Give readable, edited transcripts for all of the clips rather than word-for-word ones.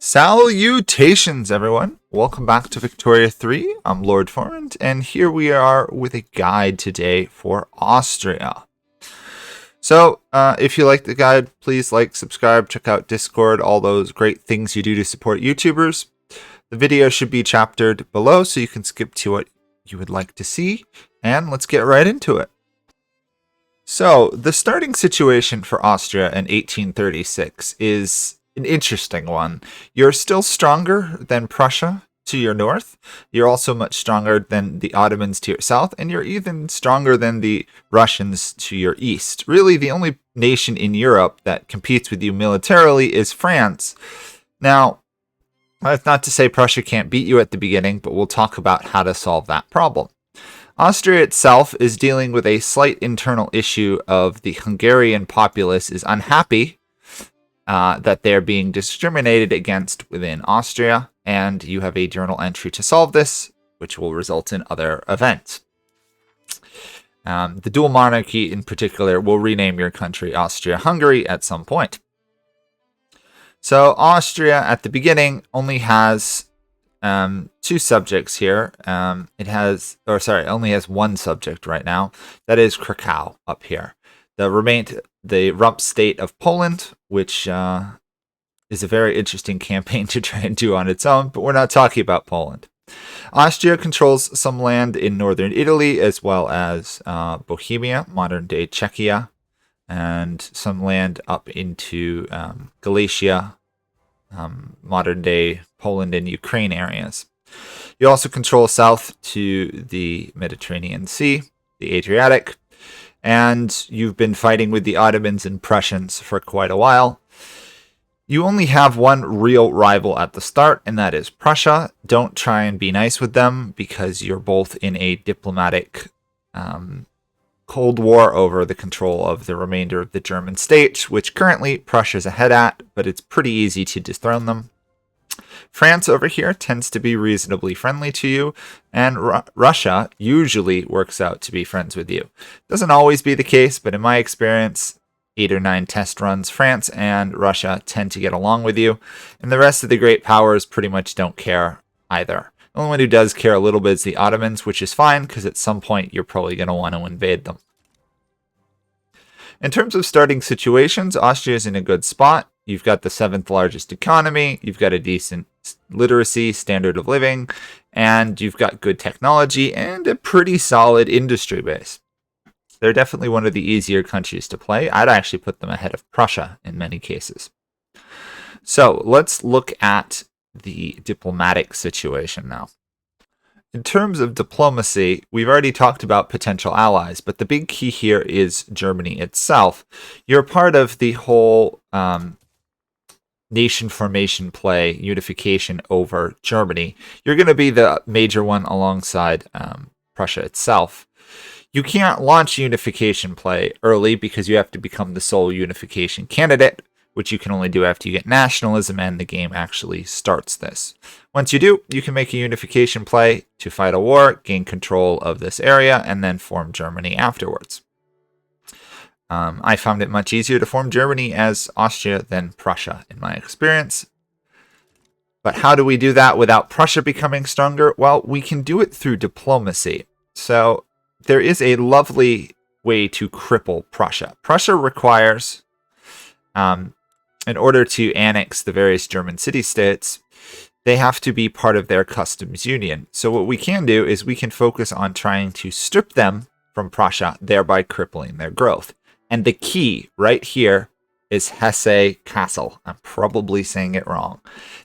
Salutations, everyone! Welcome back to Victoria 3. I'm Lord Forwind, and here we are with a guide today for Austria. So, if you like the guide, please like, subscribe, check out Discord, all those great things you do to support YouTubers. The video should be chaptered below, so you can skip to what you would like to see, and let's get right into it. So, the starting situation for Austria in 1836 is an interesting one. You're still stronger than Prussia to your north. You're also much stronger than the Ottomans to your south, and you're even stronger than the Russians to your east. Really, the only nation in Europe that competes with you militarily is France. Now, that's not to say Prussia can't beat you at the beginning, but we'll talk about how to solve that problem. Austria itself is dealing with a slight internal issue of the Hungarian populace is unhappy that they're being discriminated against within Austria, and you have a journal entry to solve this, which will result in other events. The dual monarchy in particular will rename your country Austria-Hungary at some point. So Austria at the beginning only has two subjects here. Only has one subject right now. That is Krakow up here. The rump state of Poland, which is a very interesting campaign to try and do on its own, but we're not talking about Poland. Austria controls some land in northern Italy, as well as Bohemia, modern-day Czechia, and some land up into Galicia, modern-day Poland and Ukraine areas. You also control south to the Mediterranean Sea, the Adriatic, and you've been fighting with the Ottomans and Prussians for quite a while. You only have one real rival at the start, and that is Prussia. Don't try and be nice with them, because you're both in a diplomatic Cold War over the control of the remainder of the German state, which currently Prussia's ahead at, but it's pretty easy to dethrone them. France over here tends to be reasonably friendly to you, and Russia usually works out to be friends with you. Doesn't always be the case, but in my experience, 8 or 9 test runs, France and Russia tend to get along with you, and the rest of the great powers pretty much don't care either. The only one who does care a little bit is the Ottomans, which is fine, because at some point you're probably going to want to invade them. In terms of starting situations, Austria is in a good spot. You've got the 7th largest economy, you've got a decent literacy, standard of living, and you've got good technology and a pretty solid industry base. They're definitely one of the easier countries to play. I'd actually put them ahead of Prussia in many cases. So let's look at the diplomatic situation now. In terms of diplomacy, we've already talked about potential allies, but the big key here is Germany itself. You're part of the whole nation formation play, unification over Germany. You're going to be the major one alongside Prussia itself. You can't launch unification play early because you have to become the sole unification candidate, which you can only do after you get nationalism and the game actually starts this. Once you do, you can make a unification play to fight a war, gain control of this area, and then form Germany afterwards. I found it much easier to form Germany as Austria than Prussia in my experience. But how do we do that without Prussia becoming stronger? Well, we can do it through diplomacy. So there is a lovely way to cripple Prussia. Prussia requires, in order to annex the various German city-states, they have to be part of their customs union. So what we can do is we can focus on trying to strip them from Prussia, thereby crippling their growth. And the key right here is Hesse Castle. I'm probably saying it wrong.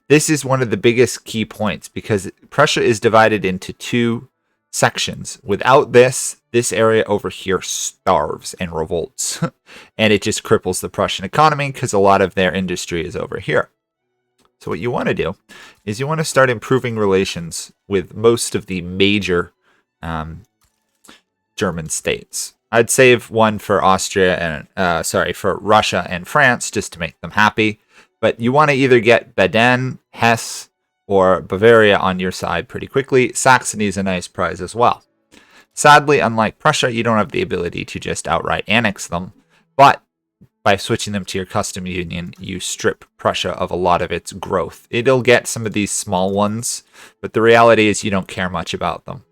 This is one of the biggest key points because Prussia is divided into 2 sections. Without this area over here starves and revolts. And it just cripples the Prussian economy because a lot of their industry is over here. So what you want to do is you want to start improving relations with most of the major German states. I'd save one for Austria and for Russia and France just to make them happy. But you want to either get Baden, Hesse, or Bavaria on your side pretty quickly. Saxony is a nice prize as well. Sadly, unlike Prussia, you don't have the ability to just outright annex them, but by switching them to your custom union, you strip Prussia of a lot of its growth. It'll get some of these small ones, but the reality is you don't care much about them.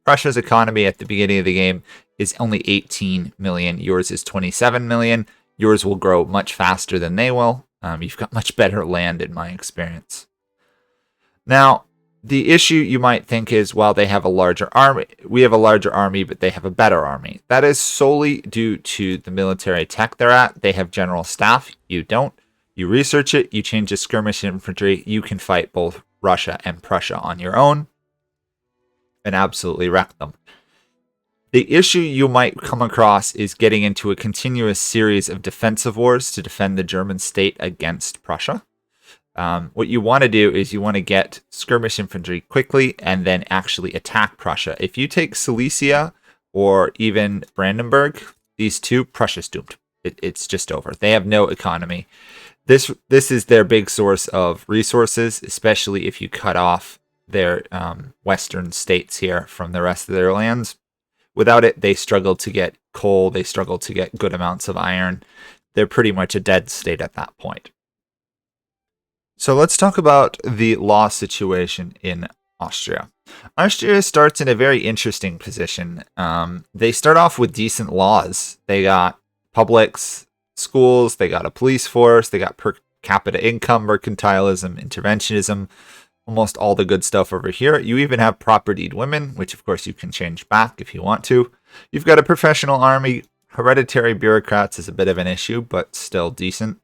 Prussia's economy at the beginning of the game is only 18 million. Yours is 27 million. Yours will grow much faster than they will. You've got much better land in my experience. Now, the issue you might think is, well, they have a larger army. We have a larger army, but they have a better army. That is solely due to the military tech they're at. They have general staff. You don't. You research it. You change the skirmish infantry. You can fight both Russia and Prussia on your own and absolutely wreck them. The issue you might come across is getting into a continuous series of defensive wars to defend the German state against Prussia. What you want to do is you want to get skirmish infantry quickly and then actually attack Prussia. If you take Silesia or even Brandenburg, these two, Prussia's doomed. It's just over. They have no economy. This is their big source of resources, especially if you cut off their western states here from the rest of their lands. Without it, they struggle to get coal. They struggle to get good amounts of iron. They're pretty much a dead state at that point. So let's talk about the law situation in Austria. Austria starts in a very interesting position. They start off with decent laws. They got publics, schools, they got a police force, they got per capita income, mercantilism, interventionism, almost all the good stuff over here. You even have propertied women, which of course you can change back if you want to. You've got a professional army. Hereditary bureaucrats is a bit of an issue, but still decent.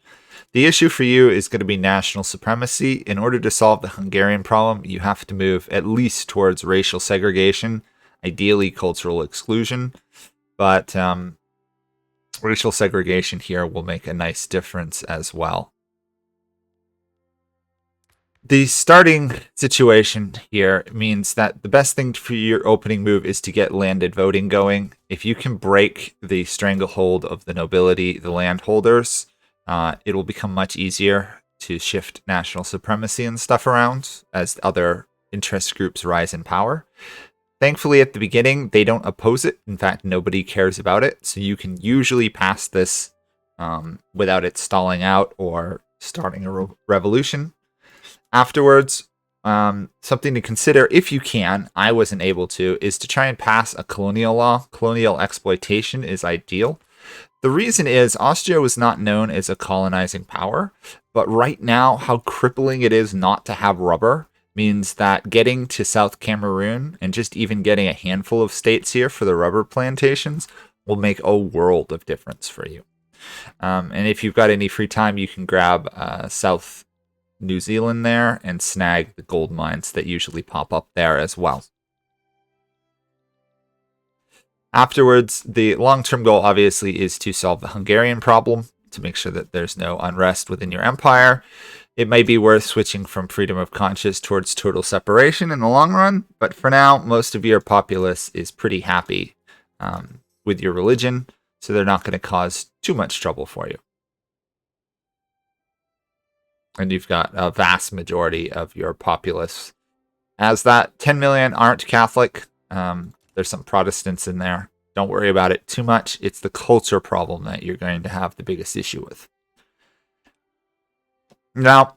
The issue for you is going to be national supremacy. In order to solve the Hungarian problem, you have to move at least towards racial segregation, ideally cultural exclusion. But racial segregation here will make a nice difference as well. The starting situation here means that the best thing for your opening move is to get landed voting going. If you can break the stranglehold of the nobility, the landholders, it will become much easier to shift national supremacy and stuff around as other interest groups rise in power. Thankfully, at the beginning, they don't oppose it. In fact, nobody cares about it. So you can usually pass this without it stalling out or starting a revolution. Afterwards, something to consider, if you can, I wasn't able to, is to try and pass a colonial law. Colonial exploitation is ideal. The reason is Austria was not known as a colonizing power, but right now, how crippling it is not to have rubber means that getting to South Cameroon and just even getting a handful of states here for the rubber plantations will make a world of difference for you. And if you've got any free time, you can grab South New Zealand there and snag the gold mines that usually pop up there as well. Afterwards, the long-term goal obviously is to solve the Hungarian problem, to make sure that there's no unrest within your empire. It may be worth switching from freedom of conscience towards total separation in the long run, but for now, most of your populace is pretty happy with your religion, so they're not going to cause too much trouble for you. And you've got a vast majority of your populace. As that 10 million aren't Catholic, there's some Protestants in there. Don't worry about it too much. It's the culture problem that you're going to have the biggest issue with. Now,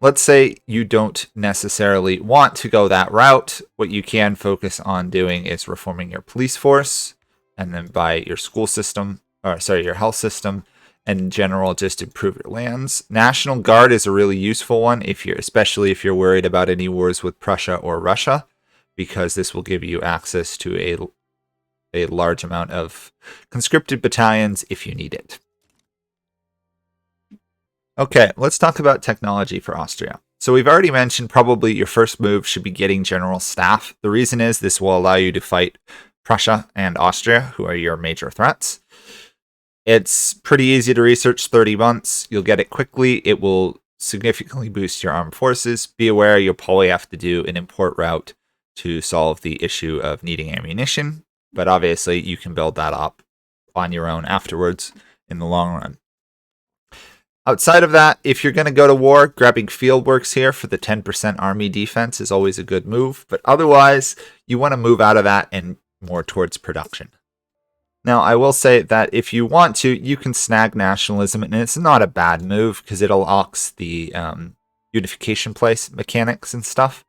let's say you don't necessarily want to go that route. What you can focus on doing is reforming your police force, and then by your school system, your health system, and in general, just improve your lands. National Guard is a really useful one, especially if you're worried about any wars with Prussia or Russia, because this will give you access to a large amount of conscripted battalions if you need it. Okay, let's talk about technology for Austria. So we've already mentioned probably your first move should be getting general staff. The reason is this will allow you to fight Prussia and Austria, who are your major threats. It's pretty easy to research, 30 months. You'll get it quickly. It will significantly boost your armed forces. Be aware you'll probably have to do an import route to solve the issue of needing ammunition, but obviously you can build that up on your own afterwards in the long run. Outside of that, if you're going to go to war, grabbing field works here for the 10% army defense is always a good move, but otherwise you want to move out of that and more towards production. Now, I will say that if you want to, you can snag nationalism, and it's not a bad move because it unlocks the unification place mechanics and stuff.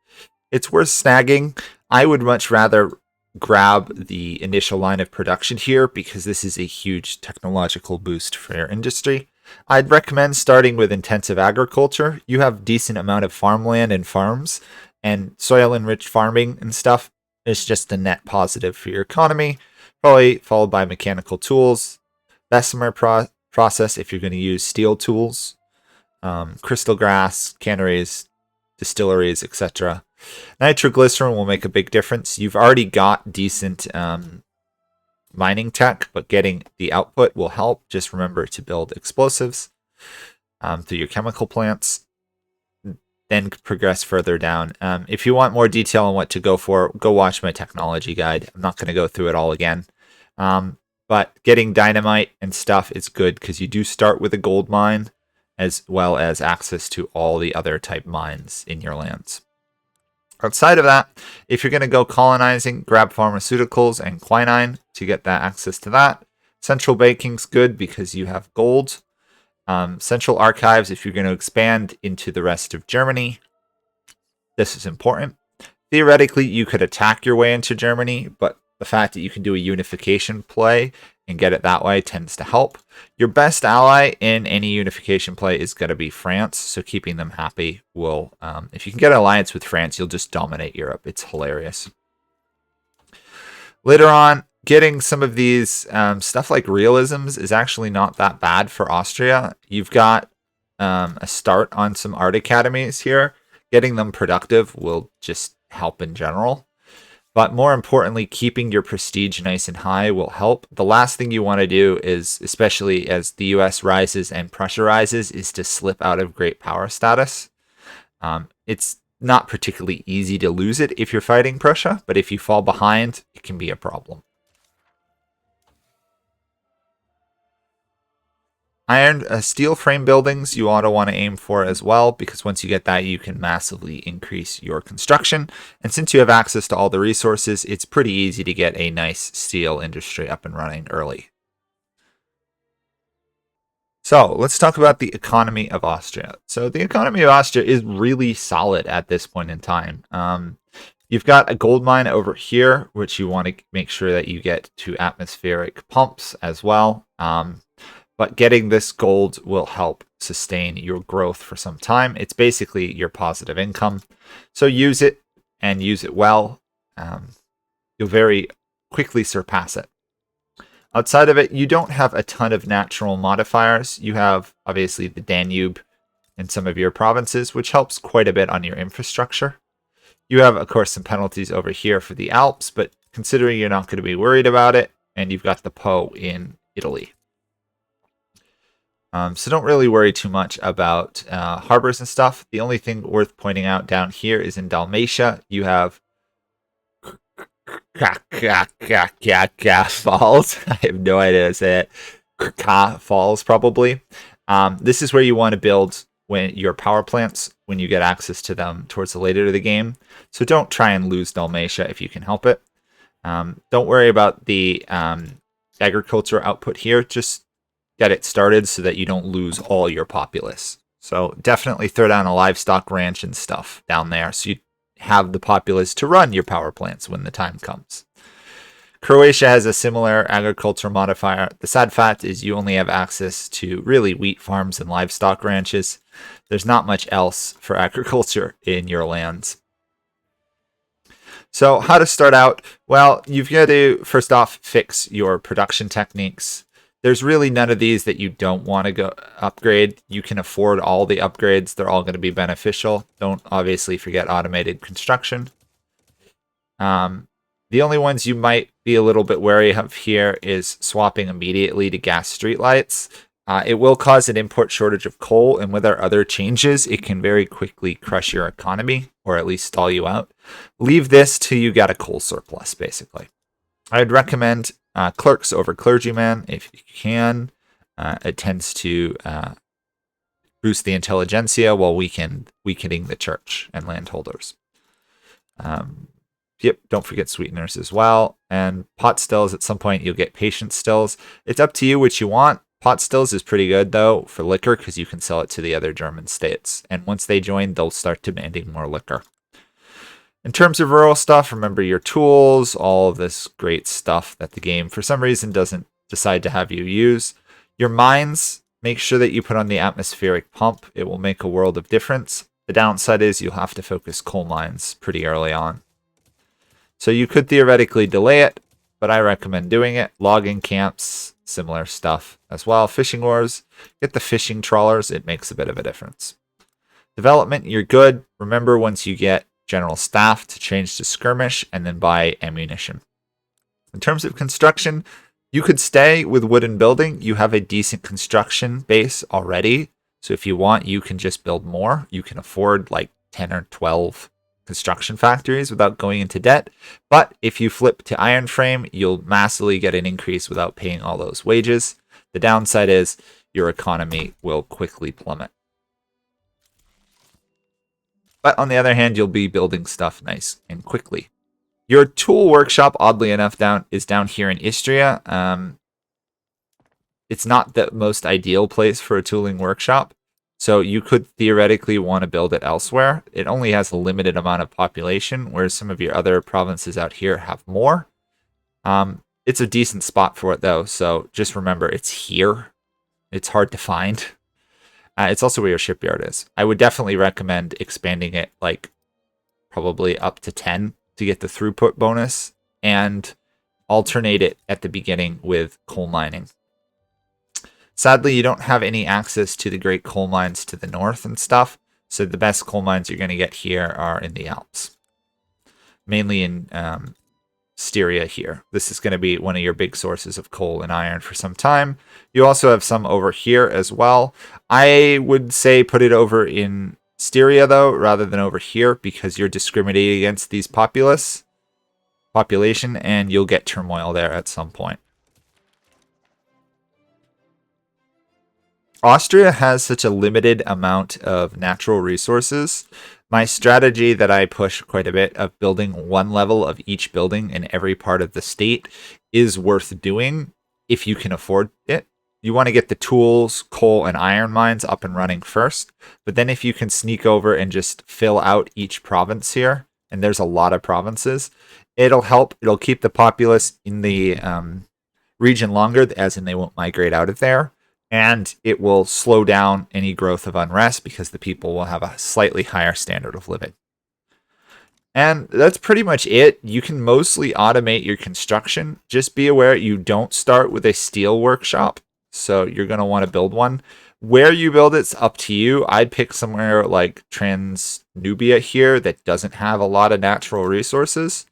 It's worth snagging. I would much rather grab the initial line of production here because this is a huge technological boost for your industry. I'd recommend starting with intensive agriculture. You have decent amount of farmland and farms, and soil enriched farming and stuff is just a net positive for your economy. Probably followed by mechanical tools, Bessemer process if you're going to use steel tools, crystal grass, canneries, distilleries, etc. Nitroglycerin will make a big difference. You've already got decent mining tech, but getting the output will help. Just remember to build explosives through your chemical plants, then progress further down. If you want more detail on what to go for, go watch my technology guide. I'm not going to go through it all again. But getting dynamite and stuff is good because you do start with a gold mine as well as access to all the other type mines in your lands. Outside of that, if you're going to go colonizing, grab pharmaceuticals and quinine to get that access to that. Central banking's good because you have gold. Central archives, if you're going to expand into the rest of Germany, this is important. Theoretically, you could attack your way into Germany, but the fact that you can do a unification play and get it that way tends to help. Your best ally in any unification play is going to be France, so keeping them happy will, if you can get an alliance with France, you'll just dominate Europe. It's hilarious. Later on, getting some of these stuff like realisms is actually not that bad for Austria. You've got a start on some art academies here. Getting them productive will just help in general. But more importantly, keeping your prestige nice and high will help. The last thing you want to do is, especially as the US rises and Prussia rises, is to slip out of great power status. It's not particularly easy to lose it if you're fighting Prussia, but if you fall behind, it can be a problem. Iron steel frame buildings you ought to want to aim for as well, because once you get that, you can massively increase your construction. And since you have access to all the resources, it's pretty easy to get a nice steel industry up and running early. So let's talk about the economy of Austria. So the economy of Austria is really solid at this point in time. You've got a gold mine over here, which you want to make sure that you get to atmospheric pumps as well. But getting this gold will help sustain your growth for some time. It's basically your positive income. So use it and use it well. You'll very quickly surpass it. Outside of it, you don't have a ton of natural modifiers. You have, obviously, the Danube in some of your provinces, which helps quite a bit on your infrastructure. You have, of course, some penalties over here for the Alps, but considering you're not going to be worried about it, and you've got the Po in Italy. So don't really worry too much about harbors and stuff. The only thing worth pointing out down here is in Dalmatia, you have Falls. I have no idea how to say it. Falls, probably. This is where you want to build when your power plants when you get access to them towards the later of the game. So don't try and lose Dalmatia if you can help it. Don't worry about the agriculture output here. Just get it started so that you don't lose all your populace. So definitely throw down a livestock ranch and stuff down there so you have the populace to run your power plants when the time comes. Croatia has a similar agriculture modifier. The sad fact is you only have access to really wheat farms and livestock ranches. There's not much else for agriculture in your lands. So how to start out? Well, you've got to first off fix your production techniques. There's really none of these that you don't want to go upgrade. You can afford all the upgrades. They're all going to be beneficial. Don't obviously forget automated construction. The only ones you might be a little bit wary of here is swapping immediately to gas streetlights. It will cause an import shortage of coal, and with our other changes, it can very quickly crush your economy, or at least stall you out. Leave this till you get a coal surplus, basically. I'd recommend clerks over clergymen if you can. It tends to boost the intelligentsia while weakening the church and landholders. Yep, don't forget sweeteners as well. And pot stills, at some point you'll get patient stills. It's up to you what you want. Pot stills is pretty good though for liquor because you can sell it to the other German states. And once they join, they'll start demanding more liquor. In terms of rural stuff, remember your tools, all of this great stuff that the game for some reason doesn't decide to have you use. Your mines, make sure that you put on the atmospheric pump. It will make a world of difference. The downside is you'll have to focus coal mines pretty early on. So you could theoretically delay it, but I recommend doing it. Logging camps, similar stuff as well. Fishing oars, get the fishing trawlers. It makes a bit of a difference. Development, you're good. Remember, once you get general staff, to change to skirmish and then buy ammunition. In terms of construction, you could stay with wooden building. You have a decent construction base already. So if you want, you can just build more. You can afford like 10 or 12 construction factories without going into debt. But if you flip to iron frame, you'll massively get an increase without paying all those wages. The downside is your economy will quickly plummet. But on the other hand, you'll be building stuff nice and quickly. Your tool workshop, oddly enough, is down here in Istria. It's not the most ideal place for a tooling workshop. So you could theoretically want to build it elsewhere. It only has a limited amount of population, whereas some of your other provinces out here have more. It's a decent spot for it, though. So just remember, it's here. It's hard to find. It's also where your shipyard is. I would definitely recommend expanding it like probably up to 10 to get the throughput bonus and alternate it at the beginning with coal mining. Sadly, you don't have any access to the great coal mines to the north and stuff. So the best coal mines you're going to get here are in the Alps. Mainly in Styria here. This is going to be one of your big sources of coal and iron for some time. You also have some over here as well. I would say put it over in Styria though, rather than over here, because you're discriminating against these population and you'll get turmoil there at some point. Austria has such a limited amount of natural resources. My strategy that I push quite a bit of building one level of each building in every part of the state is worth doing if you can afford it. You want to get the tools, coal, and iron mines up and running first. But then if you can sneak over and just fill out each province here, and there's a lot of provinces, it'll help. It'll keep the populace in the region longer, as in they won't migrate out of there. And it will slow down any growth of unrest because the people will have a slightly higher standard of living. And that's pretty much it. You can mostly automate your construction. Just be aware you don't start with a steel workshop. So you're going to want to build one. Where you build it's up to you. I'd pick somewhere like Transnubia here that doesn't have a lot of natural resources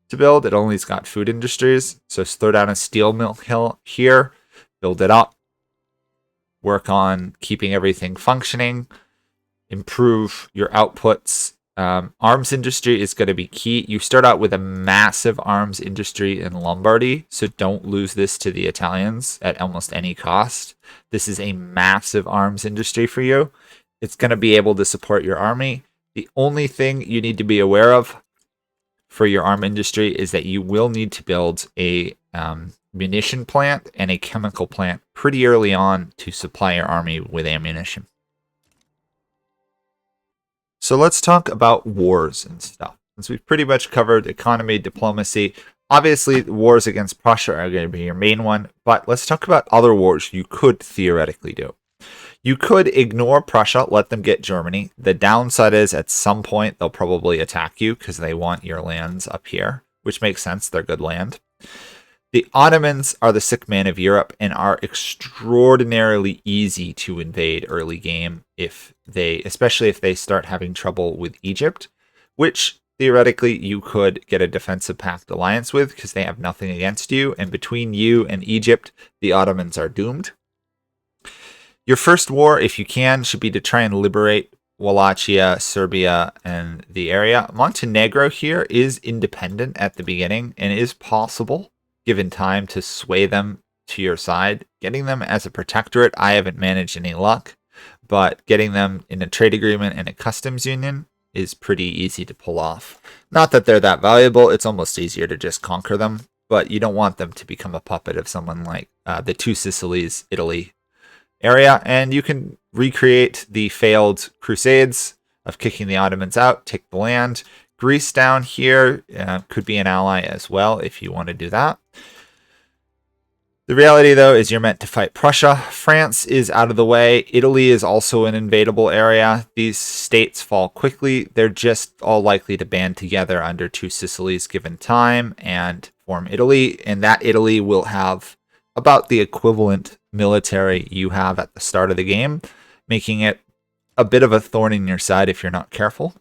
to build. It only's got food industries. So throw down a steel mill hill here, build it up. Work on keeping everything functioning, improve your outputs. Arms industry is going to be key. You start out with a massive arms industry in Lombardy, so don't lose this to the Italians at almost any cost. This is a massive arms industry for you. It's going to be able to support your army. The only thing you need to be aware of for your arm industry is that you will need to build a munition plant and a chemical plant pretty early on to supply your army with ammunition. So let's talk about wars and stuff. Since we've pretty much covered economy, diplomacy, obviously wars against Prussia are going to be your main one, but let's talk about other wars you could theoretically do. You could ignore Prussia, let them get Germany. The downside is at some point they'll probably attack you because they want your lands up here, which makes sense. They're good land. The Ottomans are the sick man of Europe and are extraordinarily easy to invade early game especially if they start having trouble with Egypt, which theoretically you could get a defensive pact alliance with because they have nothing against you, and between you and Egypt, the Ottomans are doomed. Your first war, if you can, should be to try and liberate Wallachia, Serbia, and the area. Montenegro here is independent at the beginning and is possible, given time, to sway them to your side. Getting them as a protectorate, I haven't managed any luck, but getting them in a trade agreement and a customs union is pretty easy to pull off. Not that they're that valuable, it's almost easier to just conquer them, but you don't want them to become a puppet of someone like the Two Sicilies, Italy area, and you can recreate the failed crusades of kicking the Ottomans out, take the land. Greece down here could be an ally as well if you want to do that. The reality, though, is you're meant to fight Prussia. France is out of the way. Italy is also an invadable area. These states fall quickly. They're just all likely to band together under Two Sicilies given time and form Italy. And that Italy will have about the equivalent military you have at the start of the game, making it a bit of a thorn in your side if you're not careful.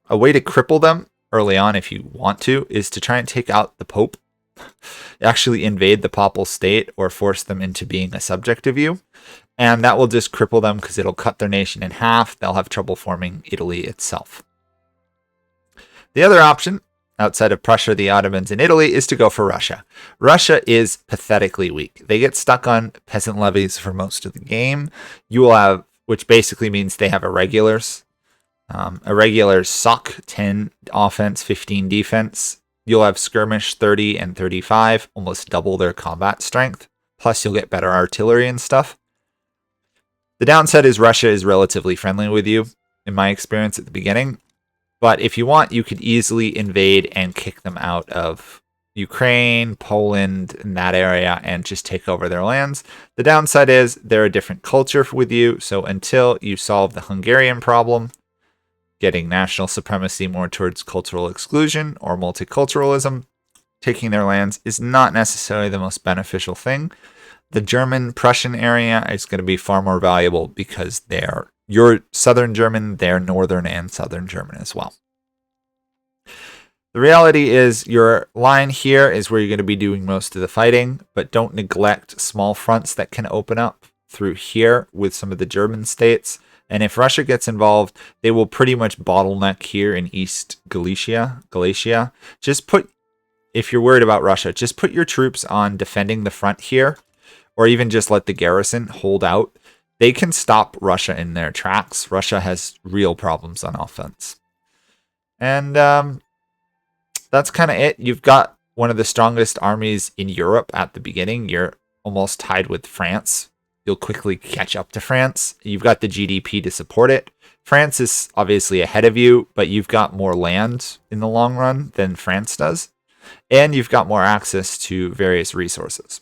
A way to cripple them early on, if you want to, is to try and take out the Pope. Actually invade the papal state or force them into being a subject of you. And that will just cripple them because it'll cut their nation in half. They'll have trouble forming Italy itself. The other option, outside of Prussia, the Ottomans, and Italy, is to go for Russia. Russia is pathetically weak. They get stuck on peasant levies for most of the game. You will have, which basically means they have irregulars. Irregulars suck, 10 offense, 15 defense. You'll have skirmish 30 and 35, almost double their combat strength. Plus, you'll get better artillery and stuff. The downside is Russia is relatively friendly with you, in my experience at the beginning. But if you want, you could easily invade and kick them out of Ukraine, Poland, in that area, and just take over their lands. The downside is they're a different culture with you, so until you solve the Hungarian problem, getting national supremacy more towards cultural exclusion or multiculturalism, taking their lands is not necessarily the most beneficial thing. The German-Prussian area is going to be far more valuable because you're Southern German, they're Northern and Southern German as well. The reality is your line here is where you're going to be doing most of the fighting, but don't neglect small fronts that can open up through here with some of the German states. And if Russia gets involved, they will pretty much bottleneck here in East Galicia. If you're worried about Russia, just put your troops on defending the front here, or even just let the garrison hold out. They can stop Russia in their tracks. Russia has real problems on offense. And that's kind of it. You've got one of the strongest armies in Europe at the beginning. You're almost tied with France. You'll quickly catch up to France. You've got the GDP to support it. France is obviously ahead of you, but you've got more land in the long run than France does. And you've got more access to various resources.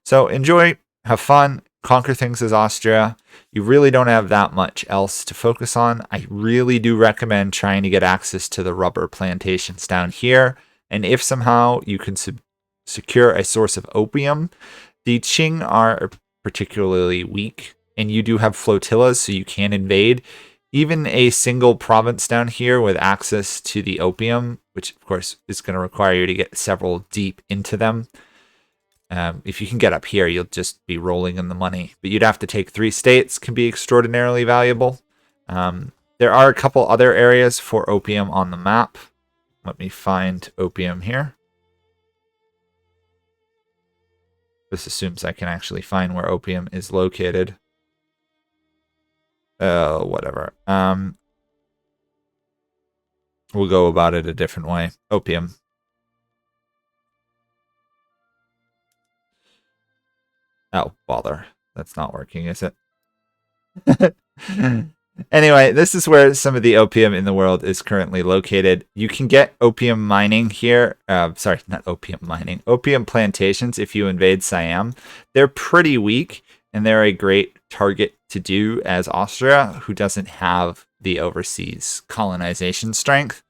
So enjoy, have fun, conquer things as Austria. You really don't have that much else to focus on. I really do recommend trying to get access to the rubber plantations down here. And if somehow you can secure a source of opium, the Qing are particularly weak, and you do have flotillas, so you can invade. Even a single province down here with access to the opium, which of course is going to require you to get several deep into them. If you can get up here, you'll just be rolling in the money. But you'd have to take 3 states, can be extraordinarily valuable. There are a couple other areas for opium on the map. Let me find opium here. This assumes I can actually find where opium is located. Oh, whatever. We'll go about it a different way. Opium. Oh, bother. That's not working, is it? Anyway, this is where some of the opium in the world is currently located. You can get opium mining here. Sorry, not opium mining. Opium plantations if you invade Siam. They're pretty weak, and they're a great target to do as Austria, who doesn't have the overseas colonization strength.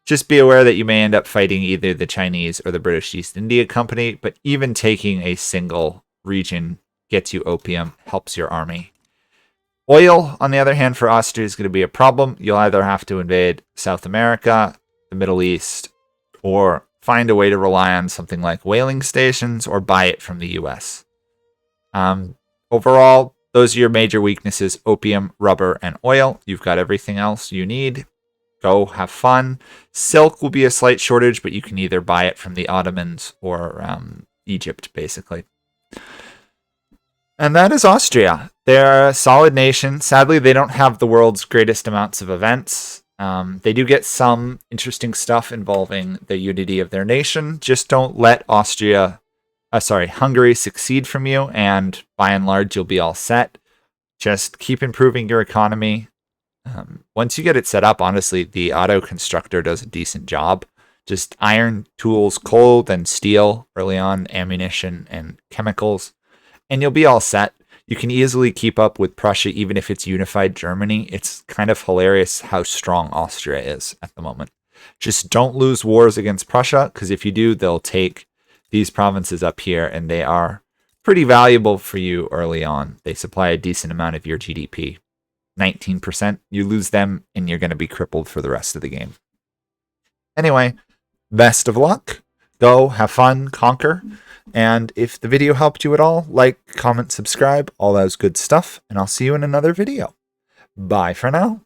Just be aware that you may end up fighting either the Chinese or the British East India Company, but even taking a single region gets you opium, helps your army. Oil, on the other hand, for Austria is going to be a problem. You'll either have to invade South America, the Middle East, or find a way to rely on something like whaling stations or buy it from the US. Overall, those are your major weaknesses: opium, rubber, and oil. You've got everything else you need. Go have fun. Silk will be a slight shortage, but you can either buy it from the Ottomans or Egypt, basically. And that is Austria. They're a solid nation. Sadly, they don't have the world's greatest amounts of events. They do get some interesting stuff involving the unity of their nation. Just don't let Hungary succeed from you, and by and large, you'll be all set. Just keep improving your economy. Once you get it set up, honestly, the auto constructor does a decent job. Just iron, tools, coal, then steel early on, ammunition, and chemicals, and you'll be all set. You can easily keep up with Prussia even if it's unified Germany. It's kind of hilarious how strong Austria is at the moment. Just don't lose wars against Prussia, because if you do, they'll take these provinces up here, and they are pretty valuable for you early on. They supply a decent amount of your GDP. 19%, you lose them, and you're going to be crippled for the rest of the game. Anyway, best of luck. Go, have fun, conquer. And if the video helped you at all, like, comment, subscribe, all those good stuff, and I'll see you in another video. Bye for now.